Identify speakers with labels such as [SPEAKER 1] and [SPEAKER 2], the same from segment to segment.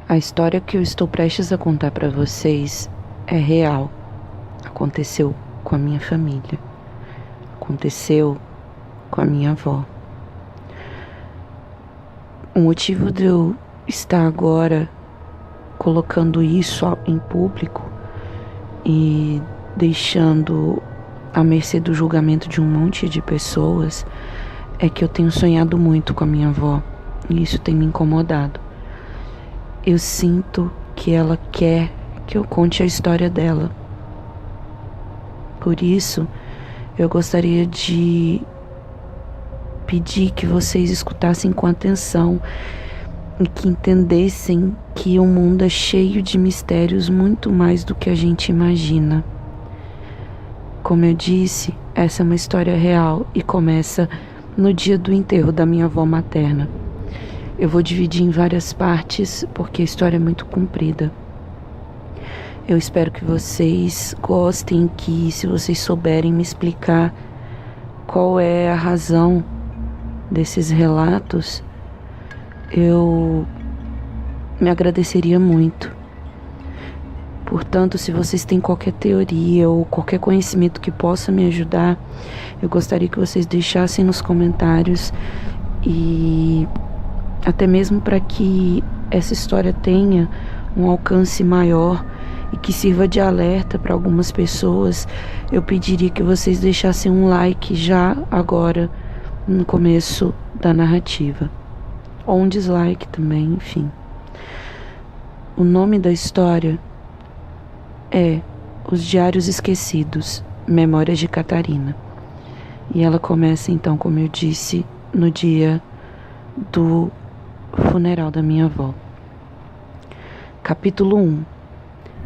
[SPEAKER 1] A história que eu estou prestes a contar para vocês é real. Aconteceu com a minha família. Aconteceu com a minha avó. O motivo de eu estar agora colocando isso em público e deixando à mercê do julgamento de um monte de pessoas é que eu tenho sonhado muito com a minha avó e isso tem me incomodado. Eu sinto que ela quer que eu conte a história dela. Por isso, eu gostaria de pedir que vocês escutassem com atenção e que entendessem que o mundo é cheio de mistérios muito mais do que a gente imagina. Como eu disse, essa é uma história real e começa no dia do enterro da minha avó materna. Eu vou dividir em várias partes porque a história é muito comprida. Eu espero que vocês gostem, que se vocês souberem me explicar qual é a razão desses relatos, eu me agradeceria muito. Portanto, se vocês têm qualquer teoria ou qualquer conhecimento que possa me ajudar, eu gostaria que vocês deixassem nos comentários e até mesmo para que essa história tenha um alcance maior e que sirva de alerta para algumas pessoas, eu pediria que vocês deixassem um like já agora no começo da narrativa. Ou um dislike também, enfim. O nome da história é Os Diários Esquecidos, Memórias de Catarina. E ela começa então, como eu disse, no dia do funeral da minha avó. Capítulo 1.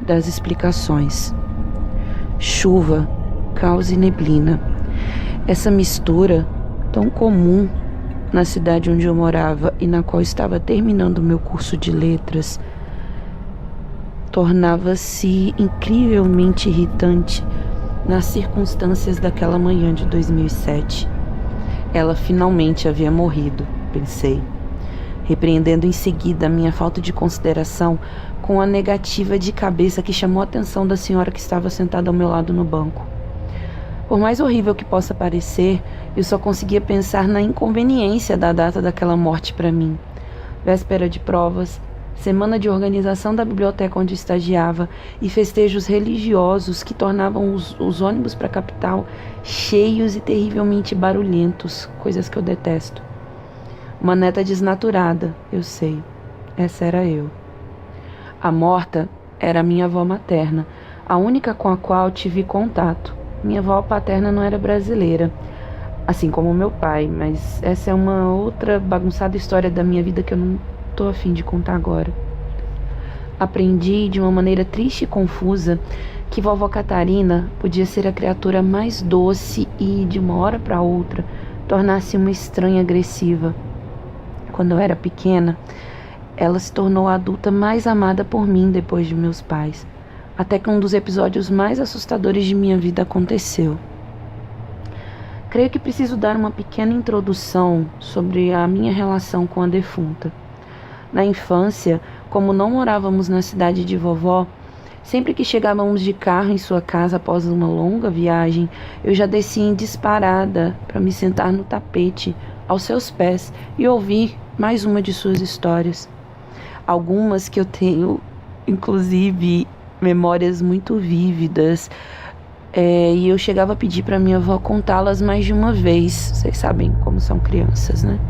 [SPEAKER 1] Das explicações. Chuva, caos e neblina. Essa mistura tão comum na cidade onde eu morava e na qual estava terminando o meu curso de letras tornava-se incrivelmente irritante nas circunstâncias daquela manhã de 2007. Ela finalmente havia morrido, pensei, repreendendo em seguida a minha falta de consideração com a negativa de cabeça que chamou a atenção da senhora que estava sentada ao meu lado no banco. Por mais horrível que possa parecer, eu só conseguia pensar na inconveniência da data daquela morte para mim. Véspera de provas, semana de organização da biblioteca onde estagiava e festejos religiosos que tornavam os ônibus para a capital cheios e terrivelmente barulhentos, coisas que eu detesto. Uma neta desnaturada, eu sei. Essa era eu. A morta era minha avó materna, a única com a qual tive contato. Minha avó paterna não era brasileira, assim como meu pai, mas essa é uma outra bagunçada história da minha vida que eu não tô a fim de contar agora. Aprendi de uma maneira triste e confusa que vovó Catarina podia ser a criatura mais doce e, de uma hora para outra, tornar-se uma estranha agressiva. Quando eu era pequena, ela se tornou a adulta mais amada por mim depois de meus pais, até que um dos episódios mais assustadores de minha vida aconteceu. Creio que preciso dar uma pequena introdução sobre a minha relação com a defunta. Na infância, como não morávamos na cidade de vovó, sempre que chegávamos de carro em sua casa após uma longa viagem, eu já descia em disparada para me sentar no tapete, aos seus pés, e ouvir mais uma de suas histórias. Algumas que eu tenho, inclusive, memórias muito vívidas, e eu chegava a pedir para minha avó contá-las mais de uma vez. Vocês sabem como são crianças, né?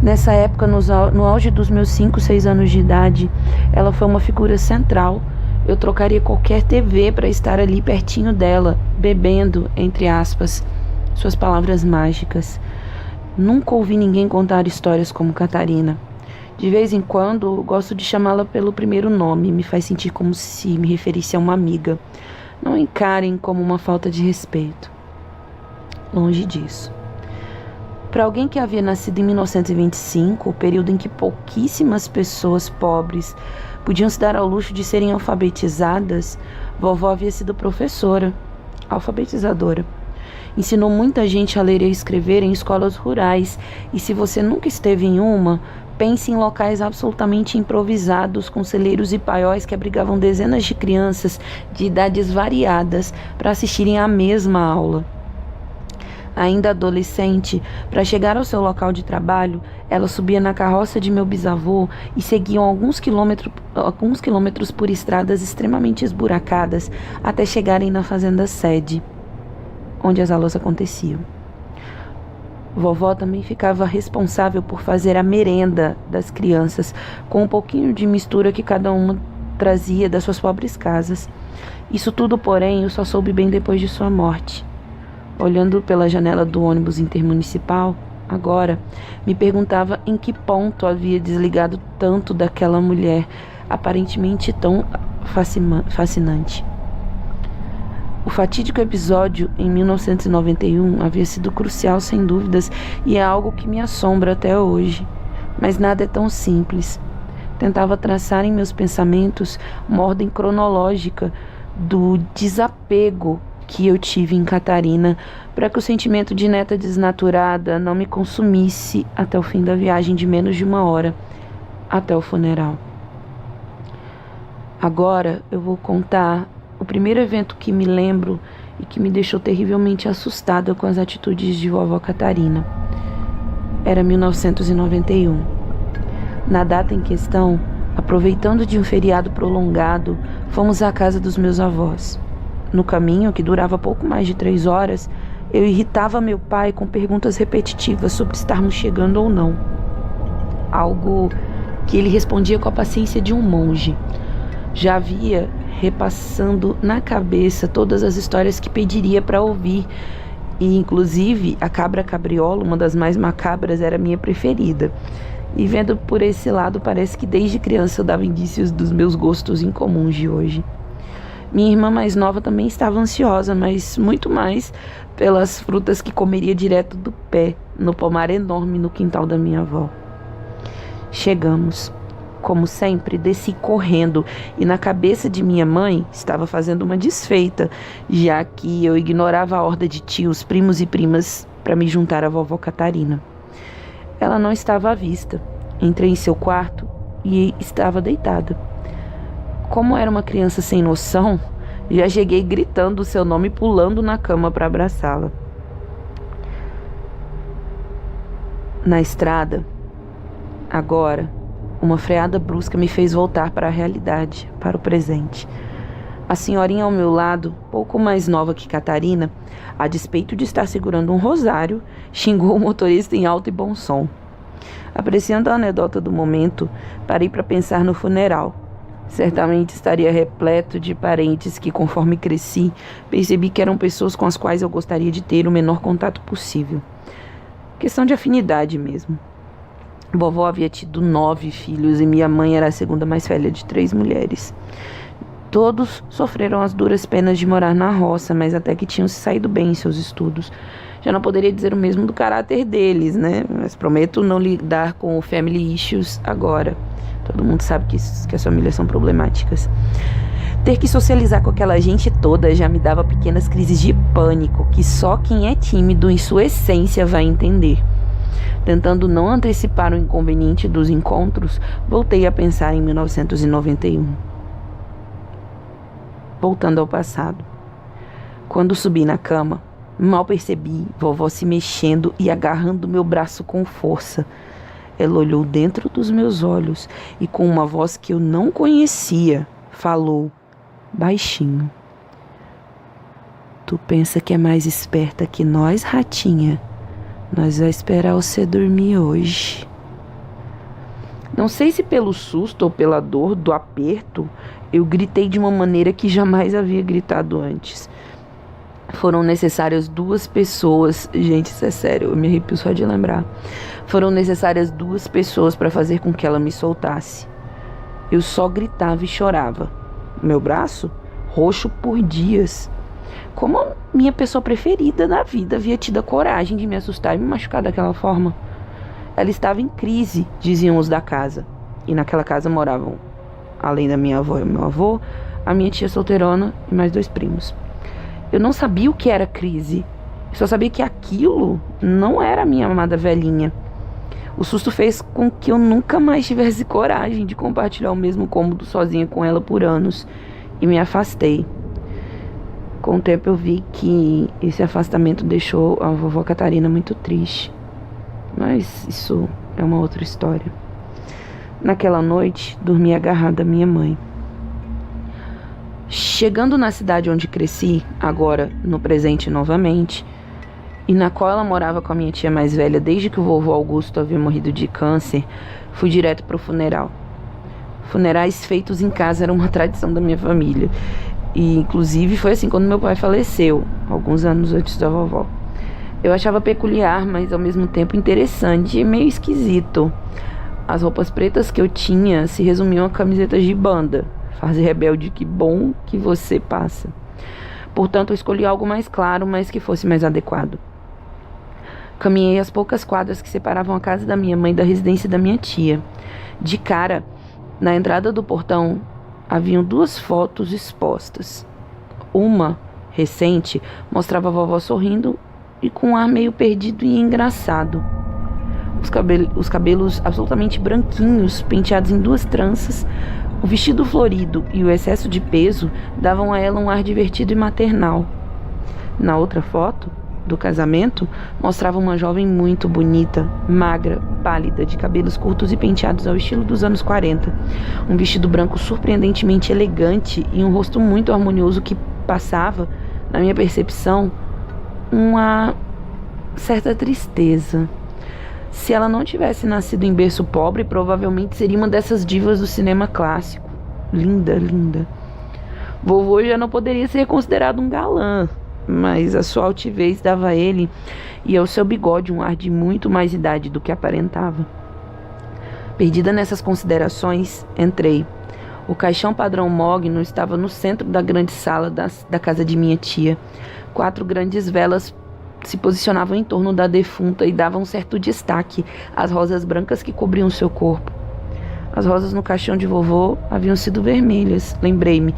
[SPEAKER 1] Nessa época, no auge dos meus 5, 6 anos de idade, ela foi uma figura central. Eu trocaria qualquer TV para estar ali pertinho dela, bebendo, entre aspas, suas palavras mágicas. Nunca ouvi ninguém contar histórias como Catarina. De vez em quando, gosto de chamá-la pelo primeiro nome, me faz sentir como se me referisse a uma amiga. Não encarem como uma falta de respeito. Longe disso. Para alguém que havia nascido em 1925, o período em que pouquíssimas pessoas pobres podiam se dar ao luxo de serem alfabetizadas, vovó havia sido professora, alfabetizadora. Ensinou muita gente a ler e a escrever em escolas rurais, e se você nunca esteve em uma, Pense em locais absolutamente improvisados, com celeiros e paióis que abrigavam dezenas de crianças de idades variadas para assistirem à mesma aula. Ainda adolescente, para chegar ao seu local de trabalho, ela subia na carroça de meu bisavô e seguiam alguns quilômetros por estradas extremamente esburacadas até chegarem na fazenda sede, onde as aulas aconteciam. Vovó também ficava responsável por fazer a merenda das crianças, com um pouquinho de mistura que cada uma trazia das suas pobres casas. Isso tudo, porém, eu só soube bem depois de sua morte. Olhando pela janela do ônibus intermunicipal, agora, me perguntava em que ponto havia desligado tanto daquela mulher, aparentemente tão fascinante. O fatídico episódio em 1991 havia sido crucial, sem dúvidas, e é algo que me assombra até hoje. Mas nada é tão simples. Tentava traçar em meus pensamentos uma ordem cronológica do desapego que eu tive em Catarina, para que o sentimento de neta desnaturada não me consumisse até o fim da viagem de menos de 1 hora, até o funeral. Agora eu vou contar o primeiro evento que me lembro e que me deixou terrivelmente assustada com as atitudes de vovó Catarina. Era 1991. Na data em questão, aproveitando de um feriado prolongado, fomos à casa dos meus avós. No caminho, que durava pouco mais de 3 horas, eu irritava meu pai com perguntas repetitivas sobre estarmos chegando ou não. Algo que ele respondia com a paciência de um monge. Já havia repassando na cabeça todas as histórias que pediria para ouvir, e inclusive a cabra cabriola, uma das mais macabras, era a minha preferida. E vendo por esse lado, parece que desde criança eu dava indícios dos meus gostos incomuns de hoje. Minha irmã mais nova também estava ansiosa, mas muito mais pelas frutas que comeria direto do pé, no pomar enorme no quintal da minha avó. Chegamos. Como sempre, desci correndo e na cabeça de minha mãe estava fazendo uma desfeita, já que eu ignorava a horda de tios, primos e primas para me juntar à vovó Catarina. Ela não estava à vista. Entrei em seu quarto e estava deitada. Como era uma criança sem noção, já cheguei gritando o seu nome e pulando na cama para abraçá-la. Na estrada, agora, uma freada brusca me fez voltar para a realidade, para o presente. A senhorinha ao meu lado, pouco mais nova que Catarina, a despeito de estar segurando um rosário, xingou o motorista em alto e bom som. Apreciando a anedota do momento, parei para pensar no funeral. Certamente estaria repleto de parentes que, conforme cresci, percebi que eram pessoas com as quais eu gostaria de ter o menor contato possível. Questão de afinidade mesmo. Vovó havia tido 9 filhos e minha mãe era a segunda mais velha de 3 mulheres. Todos sofreram as duras penas de morar na roça, mas até que tinham se saído bem em seus estudos. Já não poderia dizer o mesmo do caráter deles, né? Mas prometo não lidar com o family issues agora. Todo mundo sabe que as famílias são problemáticas. Ter que socializar com aquela gente toda já me dava pequenas crises de pânico, que só quem é tímido em sua essência vai entender. Tentando não antecipar o inconveniente dos encontros, voltei a pensar em 1991. Voltando ao passado. Quando subi na cama, mal percebi vovó se mexendo e agarrando meu braço com força. Ela olhou dentro dos meus olhos e, com uma voz que eu não conhecia, falou, baixinho: "Tu pensa que é mais esperta que nós, ratinha? Nós vamos esperar você dormir hoje." Não sei se pelo susto ou pela dor do aperto, eu gritei de uma maneira que jamais havia gritado antes. Foram necessárias 2 pessoas, gente, isso é sério, eu me arrepio só de lembrar. Foram necessárias 2 pessoas para fazer com que ela me soltasse. Eu só gritava e chorava. Meu braço, roxo por dias. Como a minha pessoa preferida na vida havia tido a coragem de me assustar e me machucar daquela forma? Ela estava em crise, diziam os da casa. E naquela casa moravam, além da minha avó e meu avô, a minha tia solteirona e mais 2 primos. Eu não sabia o que era crise. Eu só sabia que aquilo não era a minha amada velhinha. O susto fez com que eu nunca mais tivesse coragem de compartilhar o mesmo cômodo sozinha com ela por anos e me afastei. Com o tempo eu vi que esse afastamento deixou a vovó Catarina muito triste. Mas isso é uma outra história. Naquela noite, dormi agarrada à minha mãe. Chegando na cidade onde cresci, agora no presente novamente, e na qual ela morava com a minha tia mais velha desde que o vovô Augusto havia morrido de câncer, fui direto para o funeral. Funerais feitos em casa eram uma tradição da minha família. E inclusive foi assim quando meu pai faleceu, alguns anos antes da vovó. Eu achava peculiar, mas ao mesmo tempo interessante e meio esquisito. As roupas pretas que eu tinha se resumiam a camisetas de banda. Fase rebelde, que bom que você passa. Portanto, eu escolhi algo mais claro, mas que fosse mais adequado. Caminhei as poucas quadras que separavam a casa da minha mãe da residência da minha tia. De cara, na entrada do portão, haviam 2 fotos expostas. Uma, recente, mostrava a vovó sorrindo e com um ar meio perdido e engraçado. Os cabelos absolutamente branquinhos, penteados em 2 tranças, o vestido florido e o excesso de peso davam a ela um ar divertido e maternal. Na outra foto, do casamento, mostrava uma jovem muito bonita, magra, pálida, de cabelos curtos e penteados ao estilo dos anos 40. Um vestido branco surpreendentemente elegante e um rosto muito harmonioso que passava, na minha percepção, uma certa tristeza. Se ela não tivesse nascido em berço pobre, provavelmente seria uma dessas divas do cinema clássico. Linda, linda. Vovô já não poderia ser considerado um galã, mas a sua altivez dava a ele e ao seu bigode um ar de muito mais idade do que aparentava. Perdida nessas considerações, entrei. O caixão padrão mogno estava no centro da grande sala da casa de minha tia. 4 grandes velas se posicionavam em torno da defunta e davam um certo destaque às rosas brancas que cobriam seu corpo. As rosas no caixão de vovô haviam sido vermelhas, lembrei-me.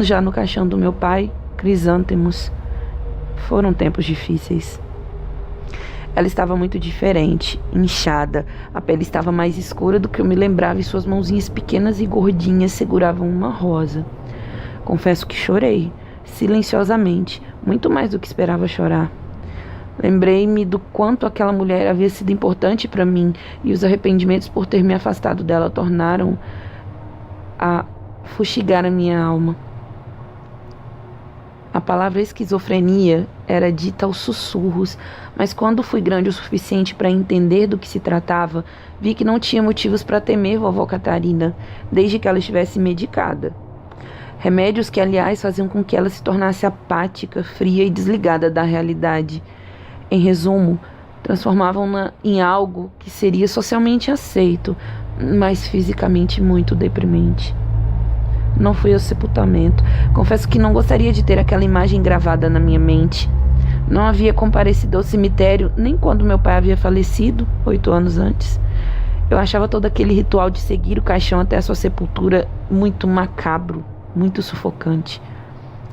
[SPEAKER 1] Já no caixão do meu pai, crisântemos. Foram tempos difíceis. Ela estava muito diferente, inchada. A pele estava mais escura do que eu me lembrava e suas mãozinhas pequenas e gordinhas seguravam uma rosa. Confesso que chorei, silenciosamente, muito mais do que esperava chorar. Lembrei-me do quanto aquela mulher havia sido importante para mim e os arrependimentos por ter me afastado dela tornaram a fustigar a minha alma. A palavra esquizofrenia era dita aos sussurros, mas quando fui grande o suficiente para entender do que se tratava, vi que não tinha motivos para temer vovó Catarina, desde que ela estivesse medicada. Remédios que, aliás, faziam com que ela se tornasse apática, fria e desligada da realidade. Em resumo, transformavam-na em algo que seria socialmente aceito, mas fisicamente muito deprimente. Não fui ao sepultamento. Confesso que não gostaria de ter aquela imagem gravada na minha mente. Não havia comparecido ao cemitério nem quando meu pai havia falecido, 8 anos antes. Eu achava todo aquele ritual de seguir o caixão até a sua sepultura muito macabro, muito sufocante.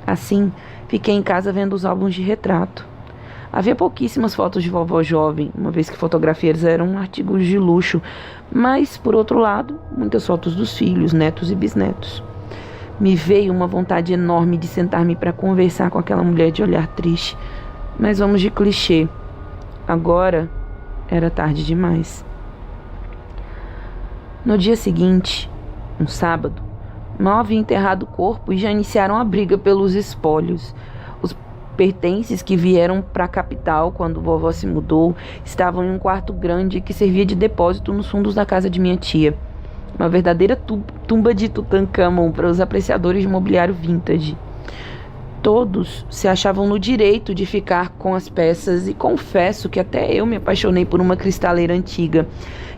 [SPEAKER 1] Assim, fiquei em casa vendo os álbuns de retrato. Havia pouquíssimas fotos de vovó jovem, uma vez que fotografias eram artigos de luxo, mas, por outro lado, muitas fotos dos filhos, netos e bisnetos. Me veio uma vontade enorme de sentar-me para conversar com aquela mulher de olhar triste, mas vamos de clichê. Agora era tarde demais. No dia seguinte, um sábado, mal havia enterrado o corpo e já iniciaram a briga pelos espólios. Os pertences que vieram para a capital quando vovó se mudou estavam em um quarto grande que servia de depósito nos fundos da casa de minha tia. Uma verdadeira tumba de Tutankhamon para os apreciadores de mobiliário vintage. Todos se achavam no direito de ficar com as peças e confesso que até eu me apaixonei por uma cristaleira antiga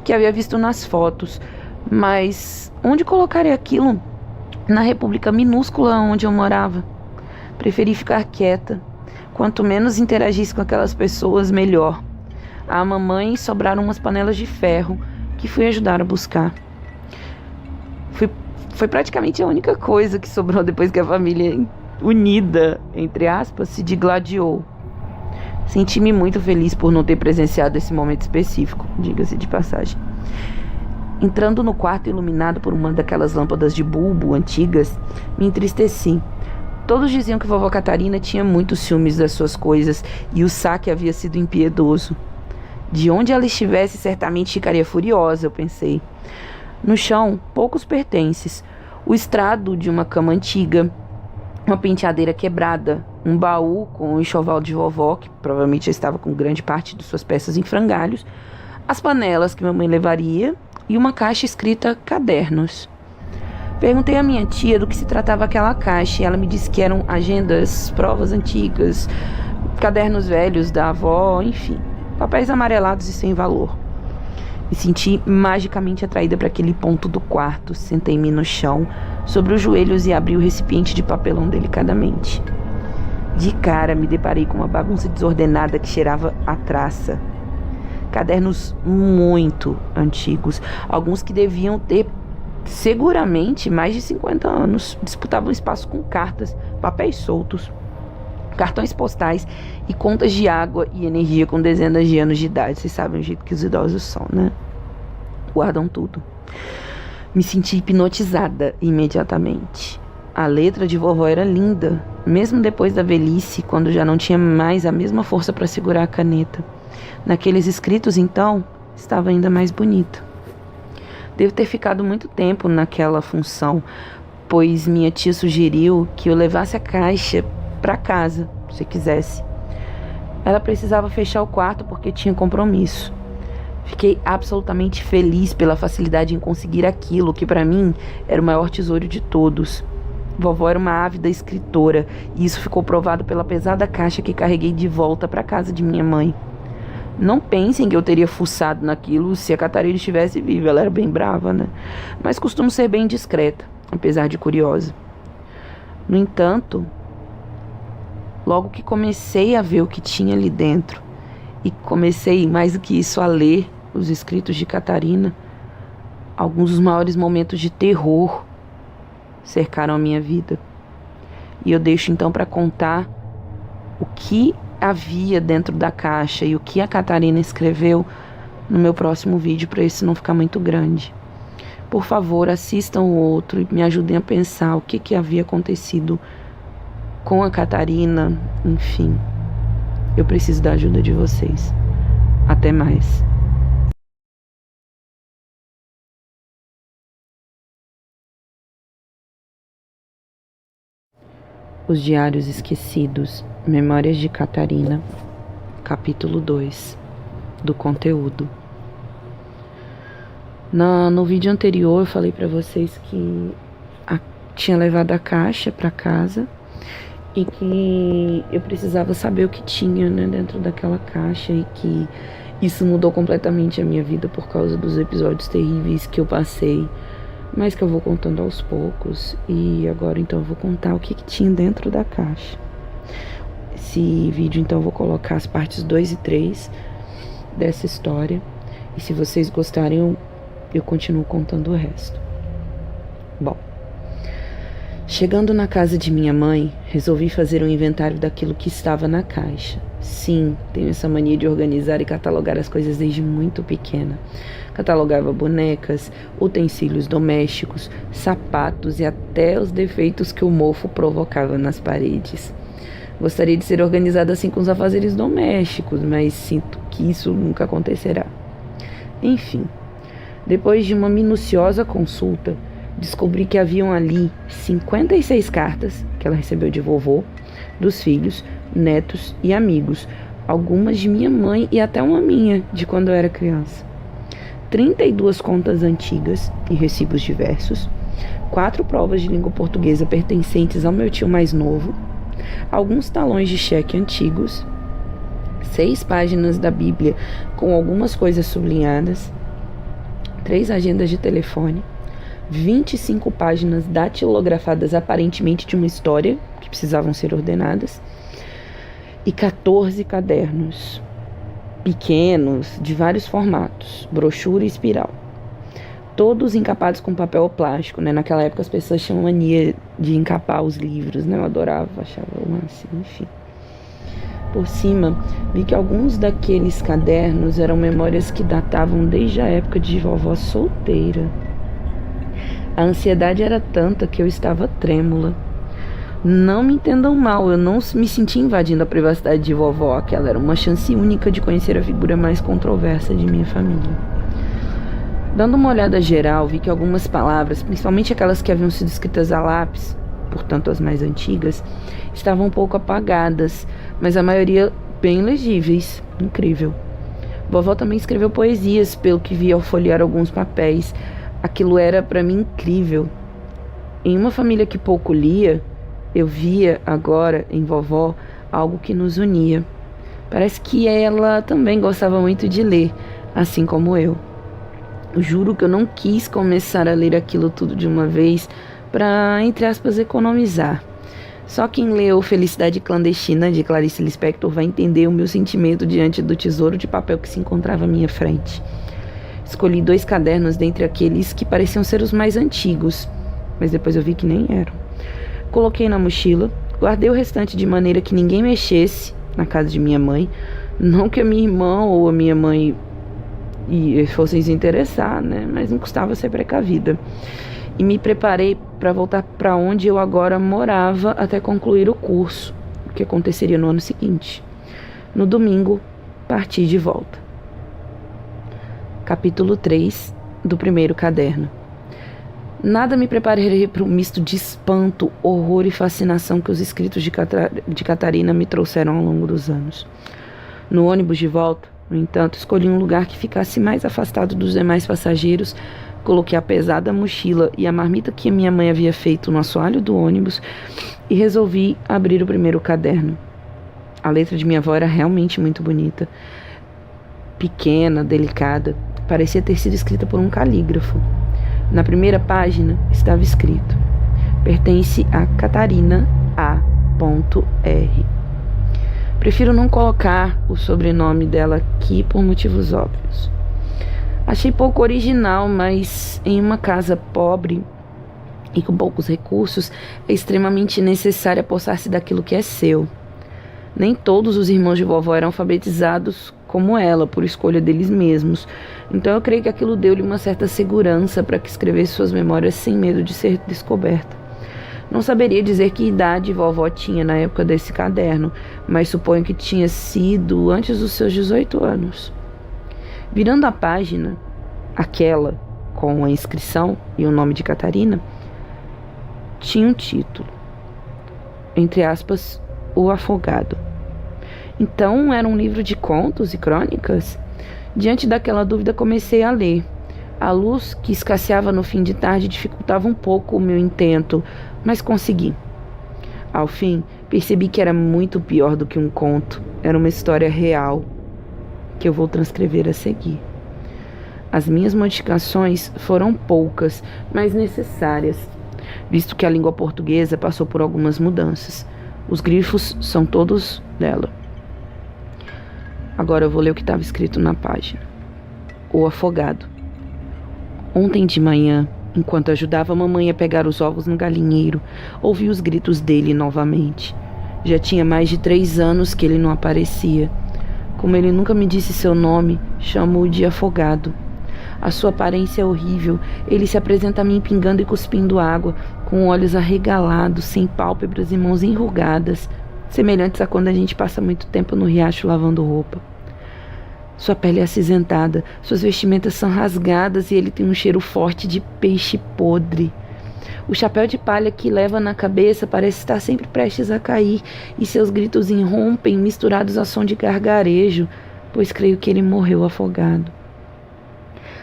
[SPEAKER 1] que havia visto nas fotos. Mas onde colocaria aquilo? Na república minúscula onde eu morava. Preferi ficar quieta. Quanto menos interagisse com aquelas pessoas, melhor. À mamãe sobraram umas panelas de ferro que fui ajudar a buscar. Foi praticamente a única coisa que sobrou depois que a família unida, entre aspas, se digladiou. Senti-me muito feliz por não ter presenciado esse momento específico, diga-se de passagem. Entrando no quarto iluminado por uma daquelas lâmpadas de bulbo antigas, me entristeci. Todos diziam que vovó Catarina tinha muitos ciúmes das suas coisas e o saque havia sido impiedoso. De onde ela estivesse, certamente ficaria furiosa, eu pensei. No chão, poucos pertences. O estrado de uma cama antiga, uma penteadeira quebrada, um baú com o enxoval de vovó, que provavelmente já estava com grande parte de suas peças em frangalhos, as panelas que mamãe levaria e uma caixa escrita cadernos. Perguntei à minha tia do que se tratava aquela caixa e ela me disse que eram agendas, provas antigas, cadernos velhos da avó, enfim, papéis amarelados e sem valor. Me senti magicamente atraída para aquele ponto do quarto. Sentei-me no chão, sobre os joelhos, e abri o recipiente de papelão delicadamente. De cara, me deparei com uma bagunça desordenada que cheirava a traça. Cadernos muito antigos, alguns que deviam ter seguramente mais de 50 anos, disputavam espaço com cartas, papéis soltos, cartões postais e contas de água e energia com dezenas de anos de idade. Vocês sabem o jeito que os idosos são, né? Guardam tudo. Me senti hipnotizada imediatamente. A letra de vovó era linda, mesmo depois da velhice, quando já não tinha mais a mesma força para segurar a caneta. Naqueles escritos, então, estava ainda mais bonita. Devo ter ficado muito tempo naquela função, pois minha tia sugeriu que eu levasse a caixa para casa, se quisesse. Ela precisava fechar o quarto porque tinha compromisso. Fiquei absolutamente feliz pela facilidade em conseguir aquilo que para mim era o maior tesouro de todos. Vovó era uma ávida escritora e isso ficou provado pela pesada caixa que carreguei de volta para casa de minha mãe. Não pensem que eu teria fuçado naquilo se a Catarina estivesse viva, ela era bem brava, né? Mas costumo ser bem discreta, apesar de curiosa. No entanto, logo que comecei a ver o que tinha ali dentro, e comecei, mais do que isso, a ler os escritos de Catarina, alguns dos maiores momentos de terror cercaram a minha vida. E eu deixo então para contar o que havia dentro da caixa e o que a Catarina escreveu no meu próximo vídeo, para isso não ficar muito grande. Por favor, assistam o outro e me ajudem a pensar o que havia acontecido com a Catarina. Enfim, eu preciso da ajuda de vocês. Até mais. Os Diários Esquecidos, Memórias de Catarina, capítulo 2, do conteúdo. No vídeo anterior eu falei pra vocês que tinha levado a caixa pra casa e que eu precisava saber o que tinha, né, dentro daquela caixa, e que isso mudou completamente a minha vida por causa dos episódios terríveis que eu passei, mas que eu vou contando aos poucos. E agora então eu vou contar o que tinha dentro da caixa. Esse vídeo então eu vou colocar as partes 2 e 3 dessa história, e se vocês gostarem eu continuo contando o resto. Bom, chegando na casa de minha mãe, resolvi fazer um inventário daquilo que estava na caixa. Sim, tenho essa mania de organizar e catalogar as coisas desde muito pequena. Catalogava bonecas, utensílios domésticos, sapatos e até os defeitos que o mofo provocava nas paredes. Gostaria de ser organizada assim com os afazeres domésticos, mas sinto que isso nunca acontecerá. Enfim, depois de uma minuciosa consulta, descobri que haviam ali 56 cartas que ela recebeu de vovô, dos filhos, netos e amigos, algumas de minha mãe e até uma minha, de quando eu era criança. 32 contas antigas e recibos diversos, 4 provas de língua portuguesa pertencentes ao meu tio mais novo, alguns talões de cheque antigos, 6 páginas da Bíblia com algumas coisas sublinhadas, 3 agendas de telefone, 25 páginas datilografadas aparentemente de uma história que precisavam ser ordenadas, e 14 cadernos pequenos de vários formatos, brochura e espiral, todos encapados com papel plástico, né? Naquela época as pessoas tinham mania de encapar os livros, né? Eu adorava, achava o máximo, enfim. Por cima, vi que alguns daqueles cadernos eram memórias que datavam desde a época de vovó solteira. A ansiedade era tanta que eu estava trêmula. Não me entendam mal, eu não me senti invadindo a privacidade de vovó. Aquela era uma chance única de conhecer a figura mais controversa de minha família. Dando uma olhada geral, vi que algumas palavras, principalmente aquelas que haviam sido escritas a lápis, portanto as mais antigas, estavam um pouco apagadas, mas a maioria bem legíveis. Incrível. Vovó também escreveu poesias, pelo que vi ao folhear alguns papéis. Aquilo era para mim incrível. Em uma família que pouco lia, eu via agora em vovó algo que nos unia. Parece que ela também gostava muito de ler, assim como eu. Juro que eu não quis começar a ler aquilo tudo de uma vez para, entre aspas, economizar. Só quem leu Felicidade Clandestina, de Clarice Lispector, vai entender o meu sentimento diante do tesouro de papel que se encontrava à minha frente. Escolhi 2 cadernos dentre aqueles que pareciam ser os mais antigos, mas depois eu vi que nem eram. Coloquei na mochila, guardei o restante de maneira que ninguém mexesse na casa de minha mãe. Não que a minha irmã ou a minha mãe fossem se interessar, né? Mas não custava ser precavida. E me preparei para voltar para onde eu agora morava até concluir o curso, o que aconteceria no ano seguinte. No domingo, parti de volta. Capítulo 3 do primeiro caderno. Nada me prepararia para o misto de espanto, horror e fascinação que os escritos de Catarina me trouxeram ao longo dos anos. No ônibus de volta, no entanto, escolhi um lugar que ficasse mais afastado dos demais passageiros, coloquei a pesada mochila e a marmita que minha mãe havia feito no assoalho do ônibus e resolvi abrir o primeiro caderno. A letra de minha avó era realmente muito bonita. Pequena, delicada, parecia ter sido escrita por um calígrafo. Na primeira página estava escrito: pertence a Catarina A.R. Prefiro não colocar o sobrenome dela aqui por motivos óbvios. Achei pouco original, mas em uma casa pobre e com poucos recursos, é extremamente necessário apossar-se daquilo que é seu. Nem todos os irmãos de vovó eram alfabetizados como ela, por escolha deles mesmos. Então eu creio que aquilo deu-lhe uma certa segurança para que escrevesse suas memórias sem medo de ser descoberta. Não saberia dizer que idade vovó tinha na época desse caderno, mas suponho que tinha sido antes dos seus 18 anos. Virando a página, aquela com a inscrição e o nome de Catarina, tinha um título, entre aspas, O Afogado. Então era um livro de contos e crônicas? Diante daquela dúvida comecei a ler. A luz que escasseava no fim de tarde dificultava um pouco o meu intento, mas consegui. Ao fim, percebi que era muito pior do que um conto. Era uma história real, que eu vou transcrever a seguir. As minhas modificações foram poucas, mas necessárias, visto que a língua portuguesa passou por algumas mudanças. Os grifos são todos dela. Agora eu vou ler o que estava escrito na página. O Afogado. Ontem de manhã, enquanto ajudava a mamãe a pegar os ovos no galinheiro, ouvi os gritos dele novamente. Já tinha mais de 3 anos que ele não aparecia. Como ele nunca me disse seu nome, chamo-o de Afogado. A sua aparência é horrível. Ele se apresenta a mim pingando e cuspindo água, com olhos arregalados, sem pálpebras e mãos enrugadas, semelhantes a quando a gente passa muito tempo no riacho lavando roupa. Sua pele é acinzentada, suas vestimentas são rasgadas e ele tem um cheiro forte de peixe podre. O chapéu de palha que leva na cabeça parece estar sempre prestes a cair e seus gritos irrompem misturados a som de gargarejo, pois creio que ele morreu afogado.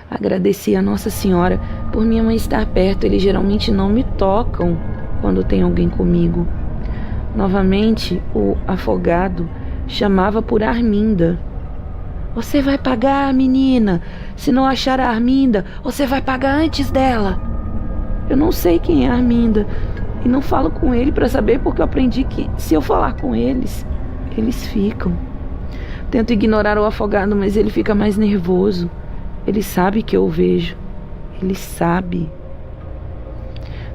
[SPEAKER 1] Agradeci a Nossa Senhora por minha mãe estar perto. Eles geralmente não me tocam quando tem alguém comigo. Novamente, o afogado chamava por Arminda. Você vai pagar, menina. Se não achar a Arminda, você vai pagar antes dela. Eu não sei quem é a Arminda e não falo com ele para saber, porque eu aprendi que se eu falar com eles, eles ficam. Tento ignorar o afogado, mas ele fica mais nervoso. Ele sabe que eu o vejo. Ele sabe.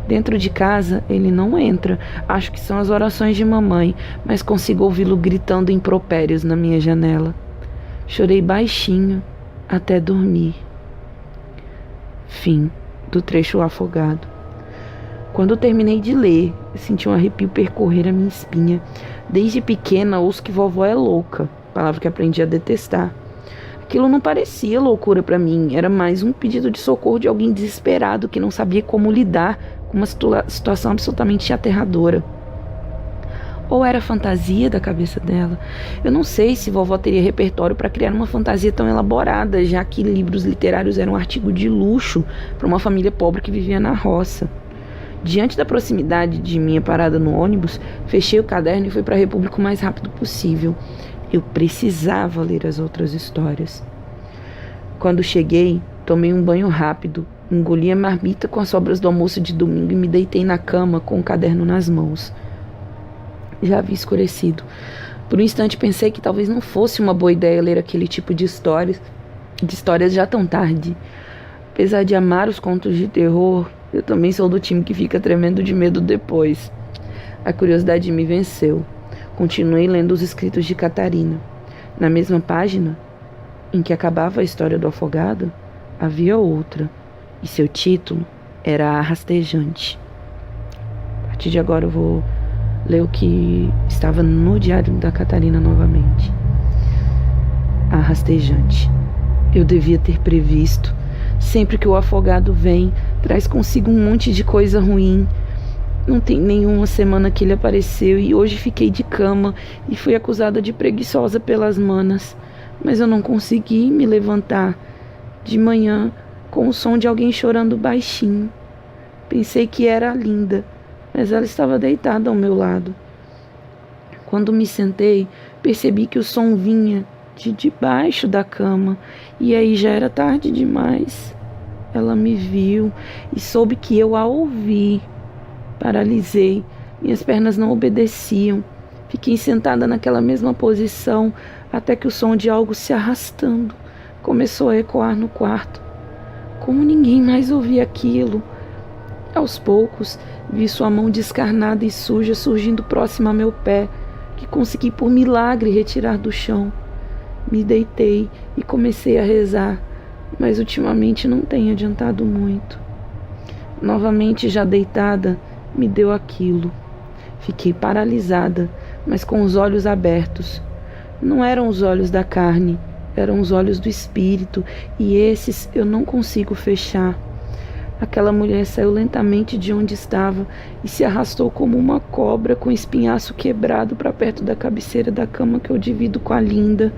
[SPEAKER 1] Dentro de casa, ele não entra. Acho que são as orações de mamãe, mas consigo ouvi-lo gritando impropérios na minha janela. Chorei baixinho até dormir. Fim do trecho Afogado. Quando terminei de ler, senti um arrepio percorrer a minha espinha. Desde pequena ouço que vovó é louca, palavra que aprendi a detestar. Aquilo não parecia loucura para mim, era mais um pedido de socorro de alguém desesperado que não sabia como lidar com uma situação absolutamente aterradora. Ou era fantasia da cabeça dela? Eu não sei se vovó teria repertório para criar uma fantasia tão elaborada, já que livros literários eram um artigo de luxo para uma família pobre que vivia na roça. Diante da proximidade de minha parada no ônibus, fechei o caderno e fui para a República o mais rápido possível. Eu precisava ler as outras histórias. Quando cheguei, tomei um banho rápido, engoli a marmita com as sobras do almoço de domingo e me deitei na cama com o caderno nas mãos. Já havia escurecido. Por um instante pensei que talvez não fosse uma boa ideia ler aquele tipo de histórias já tão tarde. Apesar de amar os contos de terror, eu também sou do time que fica tremendo de medo depois. A curiosidade me venceu. Continuei lendo os escritos de Catarina. Na mesma página em que acabava a história do afogado, havia outra, e seu título era A Rastejante. A partir de agora eu vou ler o que estava no diário da Catarina novamente. A Rastejante. Eu devia ter previsto. Sempre que o afogado vem, traz consigo um monte de coisa ruim. Não tem nenhuma semana que ele apareceu e hoje fiquei de cama e fui acusada de preguiçosa pelas manas. Mas eu não consegui me levantar de manhã com o som de alguém chorando baixinho. Pensei que era a Linda, mas ela estava deitada ao meu lado. Quando me sentei, percebi que o som vinha de debaixo da cama e aí já era tarde demais. Ela me viu e soube que eu a ouvi. Paralisei, minhas pernas não obedeciam. Fiquei sentada naquela mesma posição até que o som de algo se arrastando começou a ecoar no quarto. Como ninguém mais ouvia aquilo. Aos poucos, vi sua mão descarnada e suja surgindo próxima a meu pé, que consegui por milagre retirar do chão. Me deitei e comecei a rezar, mas ultimamente não tem adiantado muito. Novamente já deitada, me deu aquilo. Fiquei paralisada, mas com os olhos abertos. Não eram os olhos da carne, eram os olhos do espírito, e esses eu não consigo fechar. Aquela mulher saiu lentamente de onde estava e se arrastou como uma cobra com o espinhaço quebrado para perto da cabeceira da cama que eu divido com a Linda.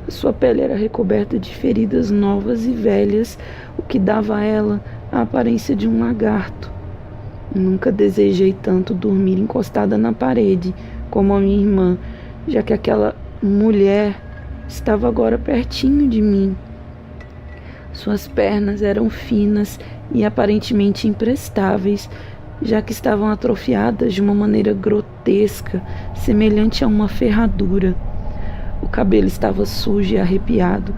[SPEAKER 1] A sua pele era recoberta de feridas novas e velhas, o que dava a ela a aparência de um lagarto. Nunca desejei tanto dormir encostada na parede como a minha irmã, já que aquela mulher estava agora pertinho de mim. Suas pernas eram finas e aparentemente imprestáveis, já que estavam atrofiadas de uma maneira grotesca, semelhante a uma ferradura. O cabelo estava sujo e arrepiado,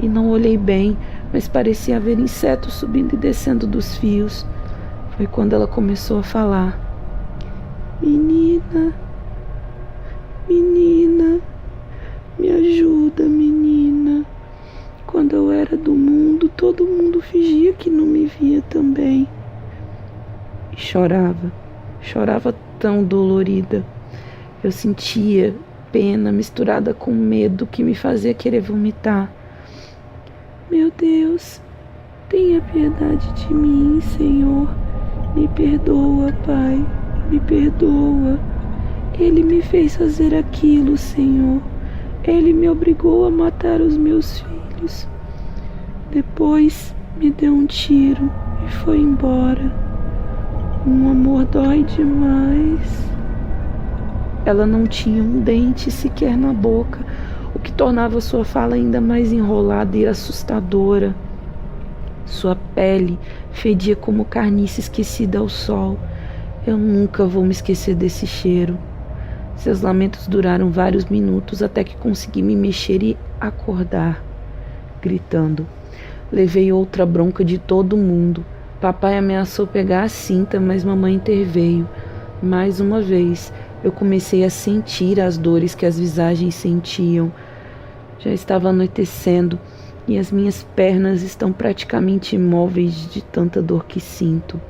[SPEAKER 1] e não olhei bem, mas parecia haver insetos subindo e descendo dos fios. Foi quando ela começou a falar. Menina, menina, me ajuda, menina. Quando eu era do mundo, todo mundo fingia que não me via também. E chorava tão dolorida. Eu sentia pena misturada com medo que me fazia querer vomitar. Meu Deus, tenha piedade de mim, Senhor. Me perdoa, Pai, me perdoa. Ele me fez fazer aquilo, Senhor. Ele me obrigou a matar os meus filhos. Depois me deu um tiro e foi embora. Um amor dói demais. Ela não tinha um dente sequer na boca, o que tornava sua fala ainda mais enrolada e assustadora. Sua pele fedia como carniça esquecida ao sol. Eu nunca vou me esquecer desse cheiro. Seus lamentos duraram vários minutos até que consegui me mexer e acordar, gritando. Levei outra bronca de todo mundo. Papai ameaçou pegar a cinta, mas mamãe interveio. Mais uma vez, eu comecei a sentir as dores que as visagens sentiam. Já estava anoitecendo e as minhas pernas estão praticamente imóveis de tanta dor que sinto.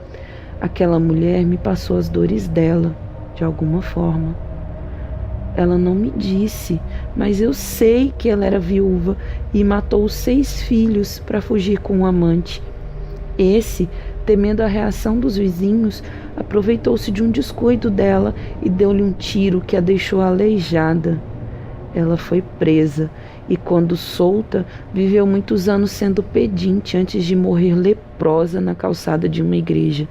[SPEAKER 1] Aquela mulher me passou as dores dela, de alguma forma. Ela não me disse, mas eu sei que ela era viúva e matou 6 filhos para fugir com um amante. Esse, temendo a reação dos vizinhos, aproveitou-se de um descuido dela e deu-lhe um tiro que a deixou aleijada. Ela foi presa e, quando solta, viveu muitos anos sendo pedinte antes de morrer leprosa na calçada de uma igreja.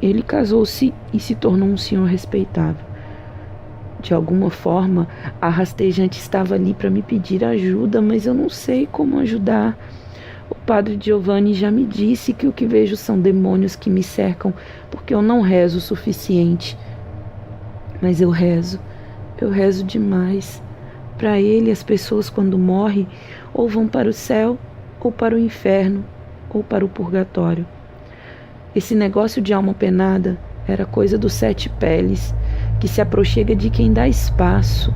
[SPEAKER 1] Ele casou-se e se tornou um senhor respeitável. De alguma forma, a rastejante estava ali para me pedir ajuda, mas eu não sei como ajudar. O padre Giovanni já me disse que o que vejo são demônios que me cercam porque eu não rezo o suficiente. Mas eu rezo demais. Para ele, as pessoas quando morrem ou vão para o céu, ou para o inferno, ou para o purgatório. Esse negócio de alma penada era coisa dos 7 peles, que se aproxima de quem dá espaço.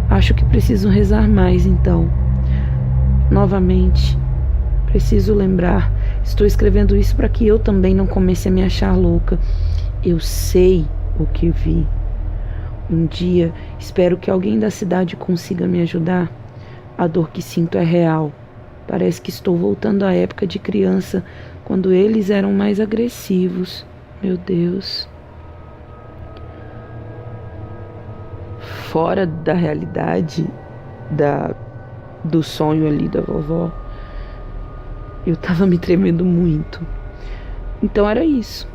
[SPEAKER 1] Acho que preciso rezar mais então. Novamente, preciso lembrar, estou escrevendo isso para que eu também não comece a me achar louca. Eu sei o que vi. Um dia, espero que alguém da cidade consiga me ajudar. A dor que sinto é real. Parece que estou voltando à época de criança, quando eles eram mais agressivos. Meu Deus. Fora da realidade do sonho ali da vovó, eu tava me tremendo muito. Então era isso.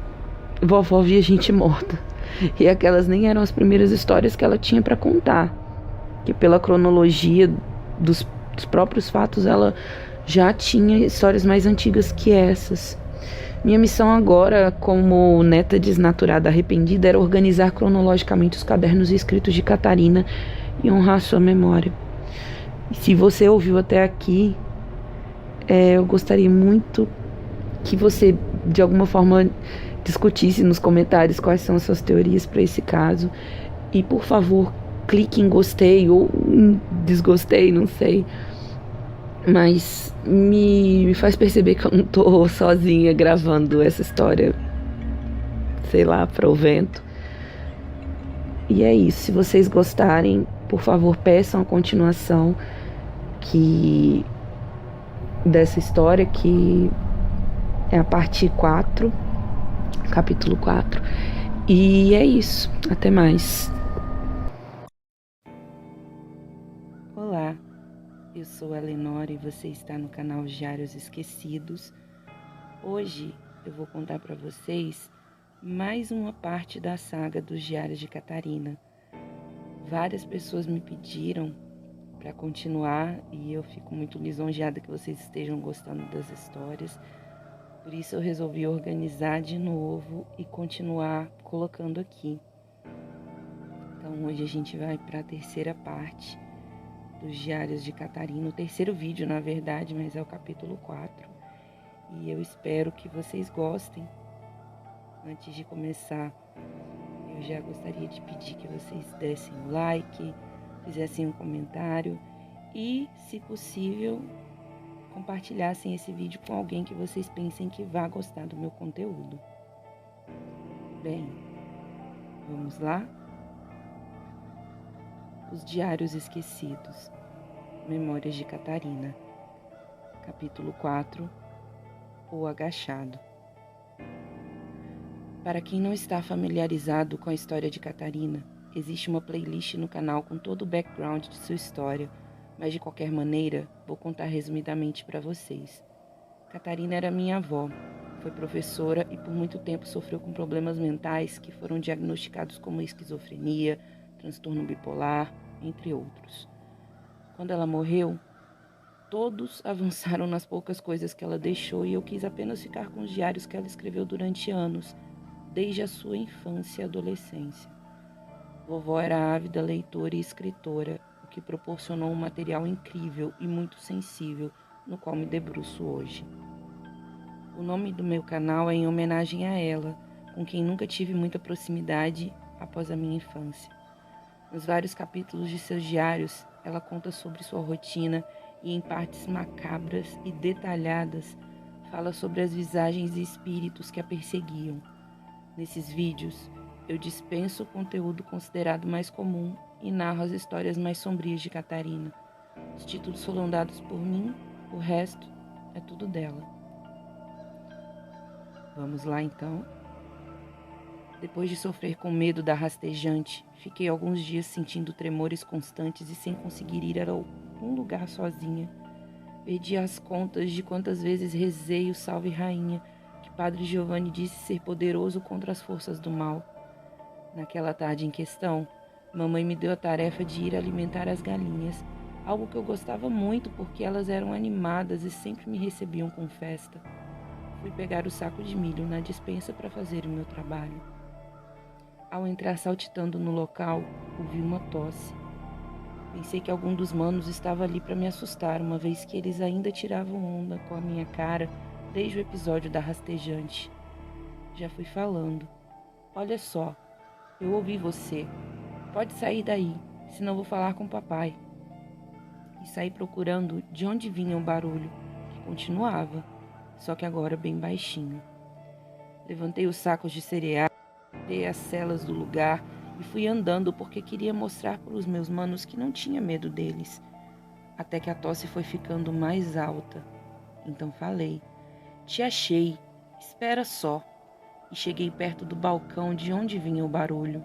[SPEAKER 1] Vovó via gente morta. E aquelas nem eram as primeiras histórias que ela tinha para contar. Que pela cronologia dos próprios fatos, ela já tinha histórias mais antigas que essas. Minha missão agora, como neta desnaturada arrependida, era organizar cronologicamente os cadernos escritos de Catarina e honrar sua memória. E se você ouviu até aqui, eu gostaria muito que você, de alguma forma, discutisse nos comentários quais são as suas teorias para esse caso. E, por favor, clique em gostei ou em desgostei, não sei. Mas me faz perceber que eu não tô sozinha gravando essa história, sei lá, para o vento. E é isso. Se vocês gostarem, por favor, peçam a continuação dessa história, que é a parte 4, capítulo 4. E é isso. Até mais. Olá, eu sou a Lenora e você está no canal Diários Esquecidos. Hoje eu vou contar para vocês mais uma parte da saga dos Diários de Catarina. Várias pessoas me pediram para continuar e eu fico muito lisonjeada que vocês estejam gostando das histórias. Por isso eu resolvi organizar de novo e continuar colocando aqui. Então hoje a gente vai para a terceira parte dos Diários de Catarina, o terceiro vídeo na verdade, mas é o capítulo 4. E eu espero que vocês gostem. Antes de começar, eu já gostaria de pedir que vocês dessem um like, fizessem um comentário e, se possível, compartilhassem esse vídeo com alguém que vocês pensem que vá gostar do meu conteúdo. Bem, vamos lá? Os Diários Esquecidos, Memórias de Catarina, capítulo 4, O Agachado. Para quem não está familiarizado com a história de Catarina, existe uma playlist no canal com todo o background de sua história, mas de qualquer maneira, vou contar resumidamente para vocês. Catarina era minha avó, foi professora e por muito tempo sofreu com problemas mentais que foram diagnosticados como esquizofrenia, transtorno bipolar, entre outros. Quando ela morreu, todos avançaram nas poucas coisas que ela deixou e eu quis apenas ficar com os diários que ela escreveu durante anos, desde a sua infância e adolescência. Vovó era ávida leitora e escritora, o que proporcionou um material incrível e muito sensível, no qual me debruço hoje. O nome do meu canal é em homenagem a ela, com quem nunca tive muita proximidade após a minha infância. Nos vários capítulos de seus diários, ela conta sobre sua rotina e, em partes macabras e detalhadas, fala sobre as visagens e espíritos que a perseguiam. Nesses vídeos, eu dispenso o conteúdo considerado mais comum e narro as histórias mais sombrias de Catarina. Os títulos foram dados por mim, o resto é tudo dela. Vamos lá então? Depois de sofrer com medo da rastejante, fiquei alguns dias sentindo tremores constantes e sem conseguir ir a algum lugar sozinha. Perdi as contas de quantas vezes rezei o Salve Rainha, que Padre Giovanni disse ser poderoso contra as forças do mal. Naquela tarde em questão, mamãe me deu a tarefa de ir alimentar as galinhas, algo que eu gostava muito porque elas eram animadas e sempre me recebiam com festa. Fui pegar o saco de milho na despensa para fazer o meu trabalho. Ao entrar saltitando no local, ouvi uma tosse. Pensei que algum dos manos estava ali para me assustar, uma vez que eles ainda tiravam onda com a minha cara desde o episódio da rastejante. Já fui falando. Olha só, eu ouvi você. Pode sair daí, senão vou falar com o papai. E saí procurando de onde vinha o barulho, que continuava, só que agora bem baixinho. Levantei os sacos de cereal, tirei as celas do lugar e fui andando porque queria mostrar para os meus manos que não tinha medo deles. Até que a tosse foi ficando mais alta. Então falei: te achei, espera só. E cheguei perto do balcão de onde vinha o barulho.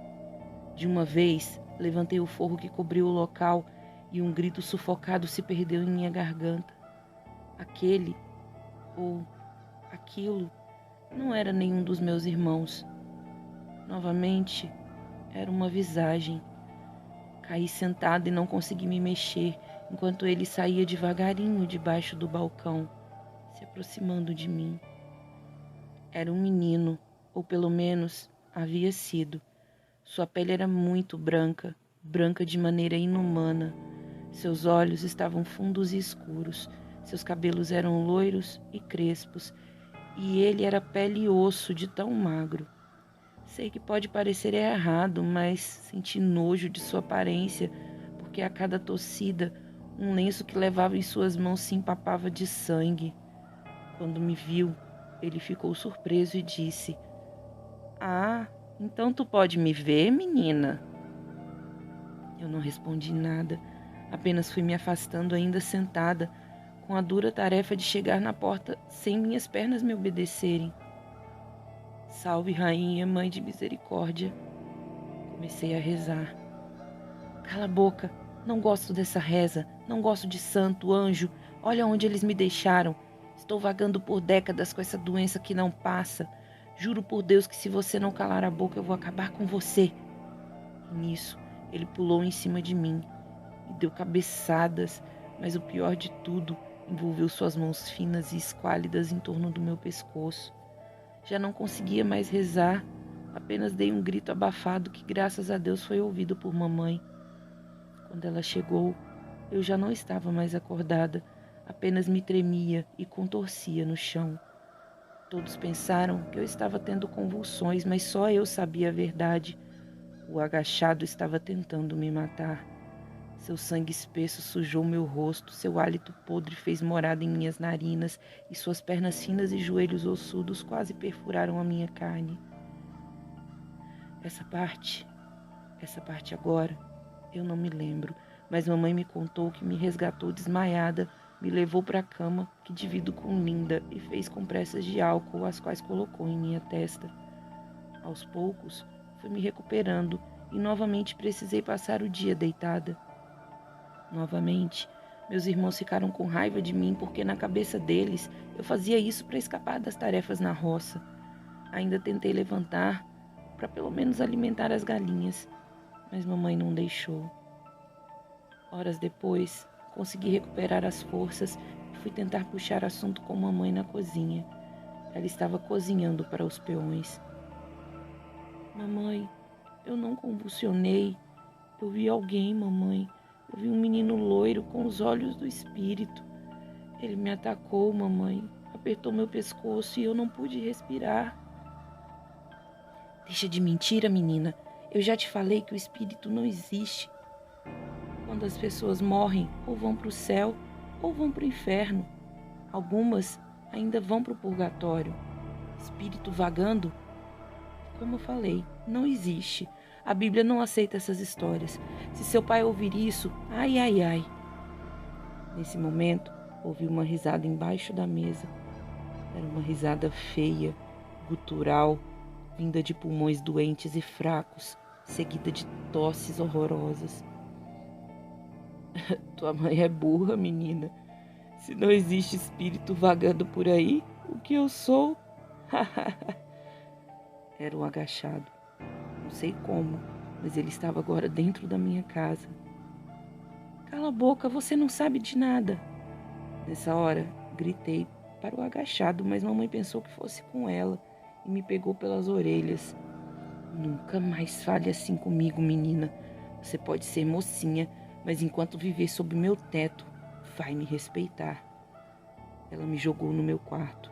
[SPEAKER 1] De uma vez, levantei o forro que cobriu o local e um grito sufocado se perdeu em minha garganta. Aquele, ou aquilo, não era nenhum dos meus irmãos. Novamente, era uma visagem. Caí sentada e não consegui me mexer, enquanto ele saía devagarinho debaixo do balcão, se aproximando de mim. Era um menino, ou pelo menos havia sido. Sua pele era muito branca, branca de maneira inumana. Seus olhos estavam fundos e escuros, seus cabelos eram loiros e crespos, e ele era pele e osso de tão magro. Sei que pode parecer errado, mas senti nojo de sua aparência, porque a cada tossida, um lenço que levava em suas mãos se empapava de sangue. Quando me viu, ele ficou surpreso e disse: "Ah, então tu pode me ver, menina?" Eu não respondi nada, apenas fui me afastando ainda sentada, com a dura tarefa de chegar na porta sem minhas pernas me obedecerem. Salve, Rainha, Mãe de Misericórdia. Comecei a rezar. Cala a boca, não gosto dessa reza, não gosto de santo, anjo, olha onde eles me deixaram. Estou vagando por décadas com essa doença que não passa. Juro por Deus que se você não calar a boca eu vou acabar com você. E nisso, ele pulou em cima de mim e deu cabeçadas, mas o pior de tudo, envolveu suas mãos finas e esquálidas em torno do meu pescoço. Já não conseguia mais rezar, apenas dei um grito abafado que graças a Deus foi ouvido por mamãe. Quando ela chegou, eu já não estava mais acordada, apenas me tremia e contorcia no chão. Todos pensaram que eu estava tendo convulsões, mas só eu sabia a verdade. O agachado estava tentando me matar. Seu sangue espesso sujou meu rosto, seu hálito podre fez morada em minhas narinas e suas pernas finas e joelhos ossudos quase perfuraram a minha carne. Essa parte agora, eu não me lembro, mas mamãe me contou que me resgatou desmaiada, me levou para a cama, que divido com Linda, e fez compressas de álcool, as quais colocou em minha testa. Aos poucos, fui me recuperando e novamente precisei passar o dia deitada. Novamente, meus irmãos ficaram com raiva de mim porque na cabeça deles eu fazia isso para escapar das tarefas na roça. Ainda tentei levantar para pelo menos alimentar as galinhas, mas mamãe não deixou. Horas depois, consegui recuperar as forças e fui tentar puxar assunto com mamãe na cozinha. Ela estava cozinhando para os peões. Mamãe, eu não convulsionei. Eu vi alguém, mamãe. Eu vi um menino loiro com os olhos do espírito. Ele me atacou, mamãe. apertou meu pescoço e eu não pude respirar. Deixa de mentira, menina. Eu já te falei que o espírito não existe. Quando as pessoas morrem, ou vão para o céu, ou vão para o inferno. Algumas ainda vão para o purgatório. Espírito vagando? Como eu falei, não existe. A Bíblia não aceita essas histórias. Se seu pai ouvir isso, ai, ai, ai. Nesse momento, ouvi uma risada embaixo da mesa. Era uma risada feia, gutural, vinda de pulmões doentes e fracos, seguida de tosses horrorosas. Tua mãe é burra, menina. Se não existe espírito vagando por aí, o que eu sou? Era um agachado. Não sei como, mas ele estava agora dentro da minha casa. Cala a boca, você não sabe de nada. Nessa hora, gritei para o agachado, mas mamãe pensou que fosse com ela e me pegou pelas orelhas. Nunca mais fale assim comigo, menina. Você pode ser mocinha, mas enquanto viver sob meu teto, vai me respeitar. Ela me jogou no meu quarto.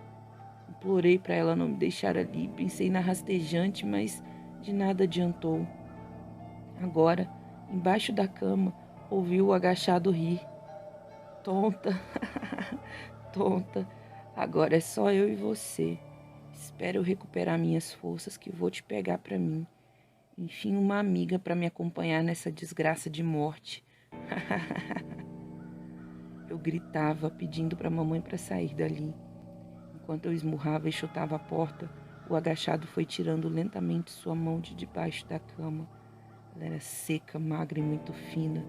[SPEAKER 1] Implorei para ela não me deixar ali, pensei na rastejante, mas de nada adiantou. Agora, embaixo da cama, ouvi o agachado rir. Tonta, tonta, agora é só eu e você. Espero eu recuperar minhas forças que vou te pegar para mim. Enfim, uma amiga para me acompanhar nessa desgraça de morte. Eu gritava, pedindo para a mamãe para sair dali. Enquanto eu esmurrava e chutava a porta, o agachado foi tirando lentamente sua mão de debaixo da cama. Ela era seca, magra e muito fina.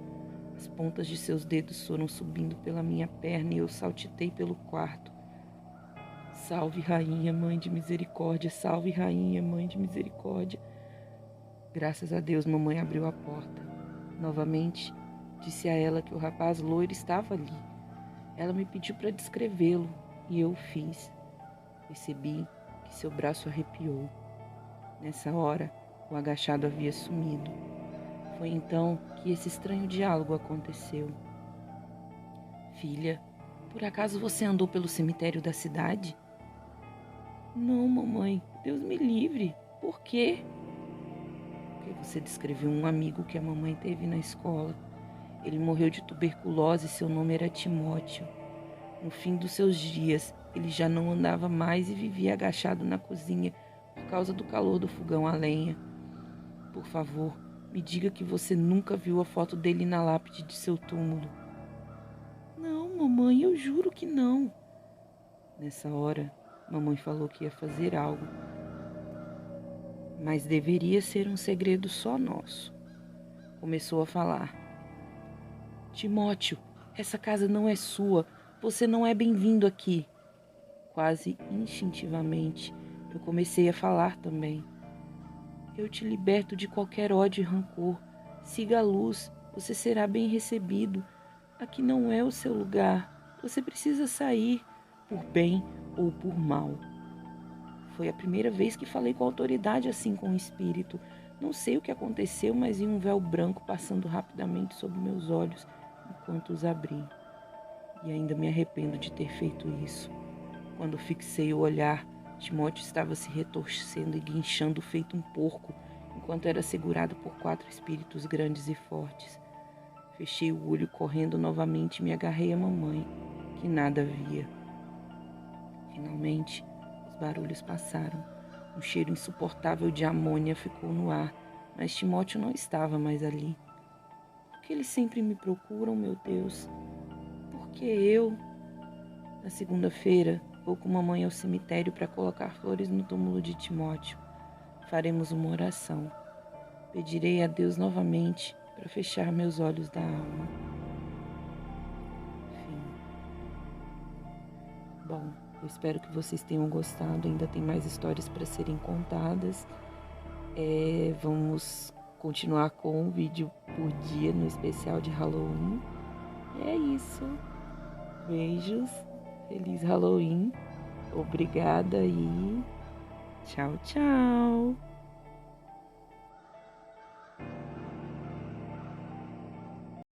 [SPEAKER 1] As pontas de seus dedos foram subindo pela minha perna e eu saltitei pelo quarto. Salve, rainha, mãe de misericórdia, salve, rainha, mãe de misericórdia. Graças a Deus, mamãe abriu a porta. Novamente, disse a ela que o rapaz loiro estava ali. Ela me pediu para descrevê-lo e eu o fiz. Percebi que seu braço arrepiou. Nessa hora, o agachado havia sumido. Foi então que esse estranho diálogo aconteceu. Filha, por acaso você andou pelo cemitério da cidade? Não, mamãe, Deus me livre. Por quê? Porque você descreveu um amigo que a mamãe teve na escola. Ele morreu de tuberculose e seu nome era Timóteo. No fim dos seus dias, ele já não andava mais e vivia agachado na cozinha por causa do calor do fogão a lenha. Por favor, me diga que você nunca viu a foto dele na lápide de seu túmulo. Não, mamãe, eu juro que não. Nessa hora, mamãe falou que ia fazer algo. Mas deveria ser um segredo só nosso. Começou a falar. Timóteo, essa casa não é sua. Você não é bem-vindo aqui. Quase instintivamente, eu comecei a falar também. Eu te liberto de qualquer ódio e rancor. Siga a luz, você será bem recebido. Aqui não é o seu lugar. Você precisa sair, por bem ou por mal. Foi a primeira vez que falei com autoridade assim com o espírito. Não sei o que aconteceu, mas vi um véu branco passando rapidamente sobre meus olhos enquanto os abri. E ainda me arrependo de ter feito isso. Quando fixei o olhar, Timóteo estava se retorcendo e guinchando feito um porco, enquanto era segurado por 4 espíritos grandes e fortes. Fechei o olho correndo novamente e me agarrei à mamãe, que nada via. Finalmente, os barulhos passaram. Um cheiro insuportável de amônia ficou no ar, mas Timóteo não estava mais ali. Por que eles sempre me procuram, meu Deus? Por que eu? Na segunda-feira, vou com mamãe ao cemitério para colocar flores no túmulo de Timóteo. Faremos uma oração. Pedirei a Deus novamente para fechar meus olhos da alma. Fim. Bom, eu espero que vocês tenham gostado. Ainda tem mais histórias para serem contadas. Vamos continuar com um vídeo por dia no especial de Halloween. E é isso. Beijos. Feliz Halloween. Obrigada e tchau, tchau.